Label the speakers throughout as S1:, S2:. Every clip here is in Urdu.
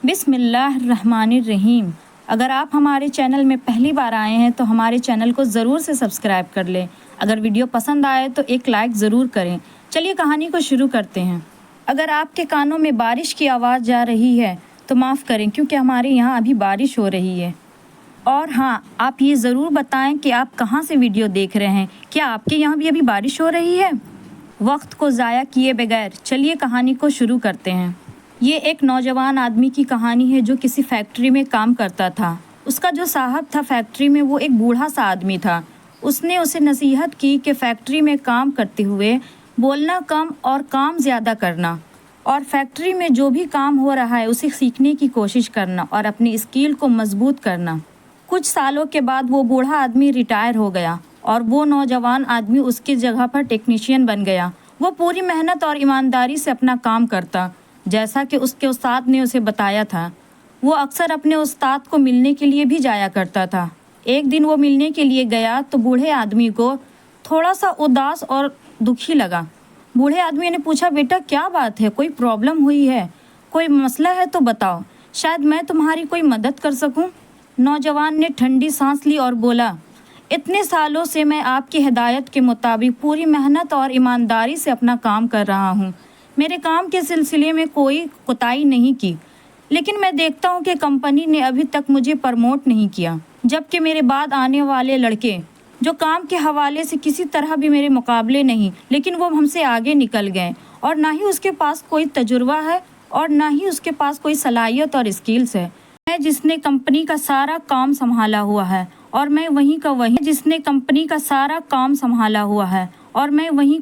S1: بسم اللہ الرحمن الرحیم۔ اگر آپ ہمارے چینل میں پہلی بار آئے ہیں تو ہمارے چینل کو ضرور سے سبسکرائب کر لیں۔ اگر ویڈیو پسند آئے تو ایک لائک ضرور کریں۔ چلیے کہانی کو شروع کرتے ہیں۔ اگر آپ کے کانوں میں بارش کی آواز جا رہی ہے تو معاف کریں، کیونکہ ہمارے یہاں ابھی بارش ہو رہی ہے۔ اور ہاں، آپ یہ ضرور بتائیں کہ آپ کہاں سے ویڈیو دیکھ رہے ہیں۔ کیا آپ کے یہاں بھی ابھی بارش ہو رہی ہے؟ وقت کو ضائع کیے بغیر چلیے کہانی کو شروع کرتے ہیں۔ یہ ایک نوجوان آدمی کی کہانی ہے جو کسی فیکٹری میں کام کرتا تھا۔ اس کا جو صاحب تھا فیکٹری میں، وہ ایک بوڑھا سا آدمی تھا۔ اس نے اسے نصیحت کی کہ فیکٹری میں کام کرتے ہوئے بولنا کم اور کام زیادہ کرنا، اور فیکٹری میں جو بھی کام ہو رہا ہے اسے سیکھنے کی کوشش کرنا اور اپنی اسکل کو مضبوط کرنا۔ کچھ سالوں کے بعد وہ بوڑھا آدمی ریٹائر ہو گیا اور وہ نوجوان آدمی اس کی جگہ پر ٹیکنیشین بن گیا۔ وہ پوری محنت اور ایمانداری سے اپنا کام کرتا، جیسا کہ اس کے استاد نے اسے بتایا تھا۔ وہ اکثر اپنے استاد کو ملنے کے لیے بھی جایا کرتا تھا۔ ایک دن وہ ملنے کے لیے گیا تو بوڑھے آدمی کو تھوڑا سا اداس اور دکھی لگا۔ بوڑھے آدمی نے پوچھا، بیٹا کیا بات ہے؟ کوئی پرابلم ہوئی ہے؟ کوئی مسئلہ ہے تو بتاؤ، شاید میں تمہاری کوئی مدد کر سکوں۔ نوجوان نے ٹھنڈی سانس لی اور بولا، اتنے سالوں سے میں آپ کی ہدایت کے مطابق پوری محنت اور ایمانداری سے اپنا کام کر رہا ہوں۔ میرے کام کے سلسلے میں کوئی کوتاہی نہیں کی، لیکن میں دیکھتا ہوں کہ کمپنی نے ابھی تک مجھے پروموٹ نہیں کیا، جبکہ میرے بعد آنے والے لڑکے جو کام کے حوالے سے کسی طرح بھی میرے مقابلے نہیں، لیکن وہ ہم سے آگے نکل گئے، اور نہ ہی اس کے پاس کوئی تجربہ ہے اور نہ ہی اس کے پاس کوئی صلاحیت اور اسکلز ہے۔ میں جس نے کمپنی کا سارا کام سنبھالا ہوا ہے اور میں وہیں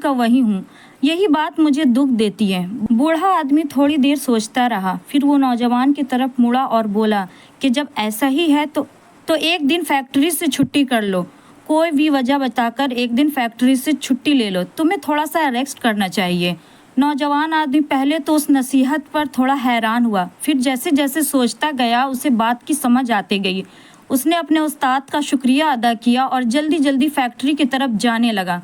S1: کا وہی ہوں، یہی بات مجھے دکھ دیتی ہے۔ بوڑھا آدمی تھوڑی دیر سوچتا رہا، پھر وہ نوجوان کی طرف مڑا اور بولا کہ جب ایسا ہی ہے تو ایک دن فیکٹری سے چھٹی کر لو۔ کوئی بھی وجہ بتا کر ایک دن فیکٹری سے چھٹی لے لو، تمہیں تھوڑا سا ریسٹ کرنا چاہیے۔ نوجوان آدمی پہلے تو اس نصیحت پر تھوڑا حیران ہوا، پھر جیسے جیسے سوچتا گیا اسے بات کی سمجھ آتی گئی۔ اس نے اپنے استاد کا شکریہ ادا کیا اور جلدی جلدی فیکٹری کی طرف جانے لگا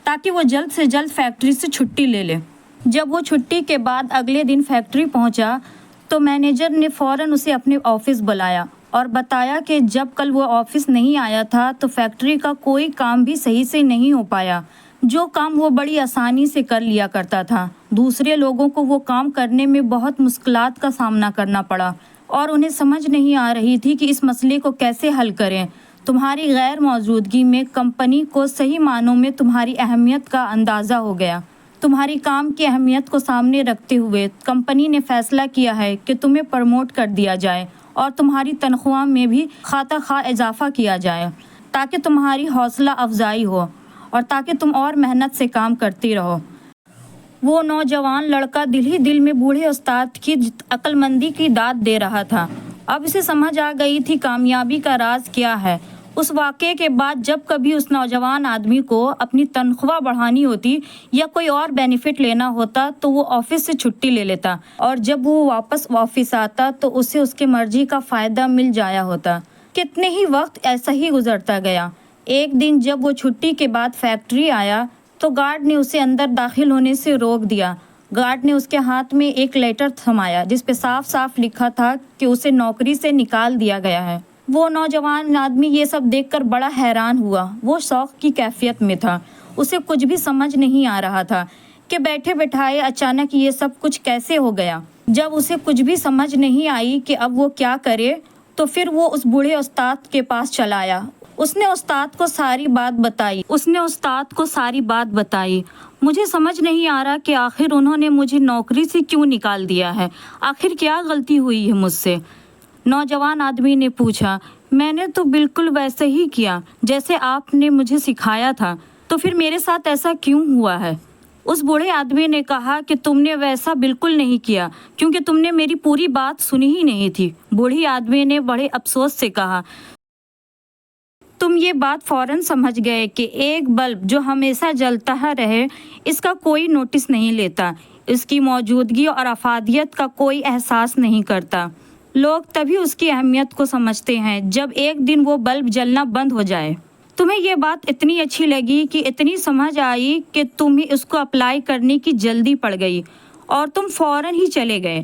S1: تاکہ وہ جلد سے جلد فیکٹری سے چھٹی لے لے۔ جب وہ چھٹی کے بعد اگلے دن فیکٹری پہنچا تو مینیجر نے فوراً اسے اپنے آفس بلایا اور بتایا کہ جب کل وہ آفس نہیں آیا تھا تو فیکٹری کا کوئی کام بھی صحیح سے نہیں ہو پایا۔ جو کام وہ بڑی آسانی سے کر لیا کرتا تھا، دوسرے لوگوں کو وہ کام کرنے میں بہت مشکلات کا سامنا کرنا پڑا اور انہیں سمجھ نہیں آ رہی تھی کہ اس مسئلے کو کیسے حل کریں۔ تمہاری غیر موجودگی میں کمپنی کو صحیح معنوں میں تمہاری اہمیت کا اندازہ ہو گیا۔ تمہاری کام کی اہمیت کو سامنے رکھتے ہوئے کمپنی نے فیصلہ کیا ہے کہ تمہیں پروموٹ کر دیا جائے اور تمہاری تنخواہ میں بھی خواہ اضافہ کیا جائے، تاکہ تمہاری حوصلہ افزائی ہو اور تاکہ تم اور محنت سے کام کرتی رہو۔ وہ نوجوان لڑکا دل ہی دل میں بوڑھے استاد کی عقل مندی کی داد دے رہا تھا۔ اب اسے سمجھ آ گئی تھی کامیابی کا راز کیا ہے۔ اس واقعے کے بعد جب کبھی اس نوجوان آدمی کو اپنی تنخواہ بڑھانی ہوتی یا کوئی اور بینیفٹ لینا ہوتا تو وہ آفس سے چھٹی لے لیتا، اور جب وہ واپس آفس آتا تو اسے اس کے مرضی کا فائدہ مل جایا ہوتا۔ کتنے ہی وقت ایسا ہی گزرتا گیا۔ ایک دن جب وہ چھٹی کے بعد فیکٹری آیا تو گارڈ نے اسے اندر داخل ہونے سے روک دیا۔ گارڈ نے اس کے ہاتھ میں ایک لیٹر تھمایا جس پہ صاف صاف لکھا تھا کہ اسے نوکری سے نکال دیا گیا ہے۔ وہ نوجوان آدمی یہ سب دیکھ کر بڑا حیران ہوا۔ وہ شوق کی کیفیت میں تھا، اسے کچھ بھی سمجھ نہیں آ رہا تھا کہ بیٹھے بٹھائے اچانک یہ سب کچھ کیسے ہو گیا۔ جب اسے کچھ بھی سمجھ نہیں آئی کہ اب وہ کیا کرے تو پھر وہ اس بوڑھے استاد کے پاس چلا آیا۔ اس نے استاد کو ساری بات بتائی۔ مجھے سمجھ نہیں آ رہا کہ آخر انہوں نے مجھے نوکری سے کیوں نکال دیا ہے، آخر کیا غلطی ہوئی ہے مجھ سے؟ نوجوان آدمی نے پوچھا، میں نے تو بالکل ویسے ہی کیا جیسے آپ نے مجھے سکھایا تھا، تو پھر میرے ساتھ ایسا کیوں ہوا ہے؟ اس بوڑھے آدمی نے کہا کہ تم نے ویسا بالکل نہیں کیا کیونکہ تم نے میری پوری بات سنی ہی نہیں تھی۔ بوڑھی آدمی نے بڑے افسوس سے کہا، تم یہ بات فوراً سمجھ گئے کہ ایک بلب جو ہمیشہ جلتا رہے اس کا کوئی نوٹس نہیں لیتا، اس کی موجودگی اور افادیت کا کوئی احساس نہیں کرتا۔ لوگ تبھی اس کی اہمیت کو سمجھتے ہیں جب ایک دن وہ بلب جلنا بند ہو جائے۔ تمہیں یہ بات اتنی اچھی لگی کہ اتنی سمجھ آئی کہ تمہیں اس کو اپلائی کرنے کی جلدی پڑ گئی اور تم فوراً ہی چلے گئے